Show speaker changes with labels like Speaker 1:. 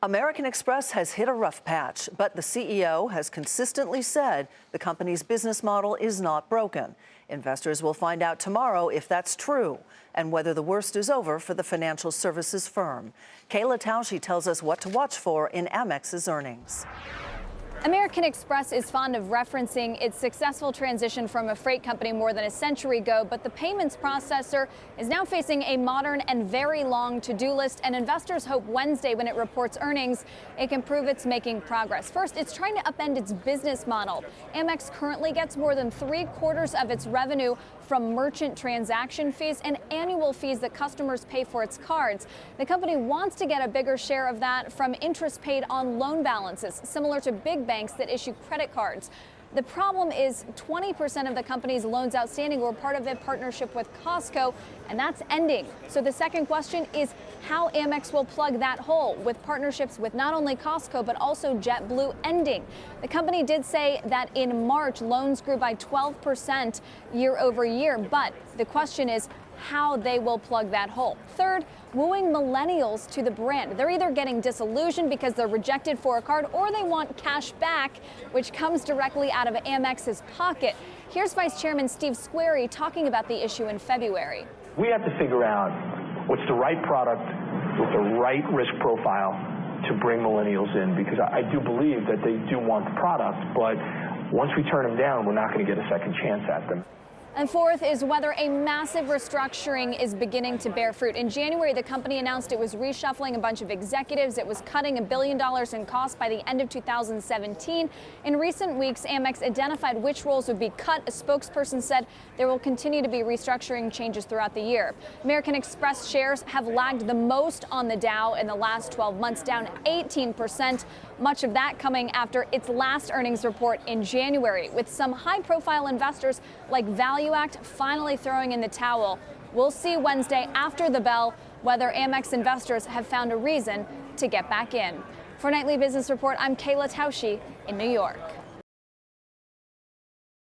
Speaker 1: American Express has hit a rough patch, but the CEO has consistently said the company's business model is not broken. Investors will find out tomorrow if that's true and whether the worst is over for the financial services firm. Kayle Tausche tells us what to watch for in Amex's earnings.
Speaker 2: American Express is fond of referencing its successful transition from a freight company more than a century ago, but the payments processor is now facing a modern and very long to-do list, and investors hope Wednesday, when it reports earnings, it can prove it's making progress. First, it's trying to upend its business model. Amex currently gets more than 3/4 of its revenue from merchant transaction fees and annual fees that customers pay for its cards. The company wants to get a bigger share of that from interest paid on loan balances, similar to big banks that issue credit cards. The problem is 20% of the company's loans outstanding were part of a partnership with Costco, and that's ending. So the second question is how Amex will plug that hole with partnerships with not only Costco, but also JetBlue ending. The company did say that in March, loans grew by 12% year over year, but the question is how they will plug that hole. Third, wooing millennials to the brand. They're either getting disillusioned because they're rejected for a card, or they want cash back, which comes directly out of Amex's pocket. Here's Vice Chairman Steve Squeri talking about the issue in February.
Speaker 3: We have to figure out what's the right product with the right risk profile to bring millennials in, because I do believe that they do want the product, but once we turn them down, we're not going to get a second chance at them.
Speaker 2: And fourth is whether a massive restructuring is beginning to bear fruit. In January, the company announced it was reshuffling a bunch of executives. It was cutting $1 billion in costs by the end of 2017. In recent weeks, Amex identified which roles would be cut. A spokesperson said there will continue to be restructuring changes throughout the year. American Express shares have lagged the most on the Dow in the last 12 months, down 18%, much of that coming after its last earnings report in January, with some high-profile investors like Value Act finally throwing in the towel. We'll see Wednesday after the bell whether Amex investors have found a reason to get back in. For Nightly Business Report, I'm Kayle Tausche in New York.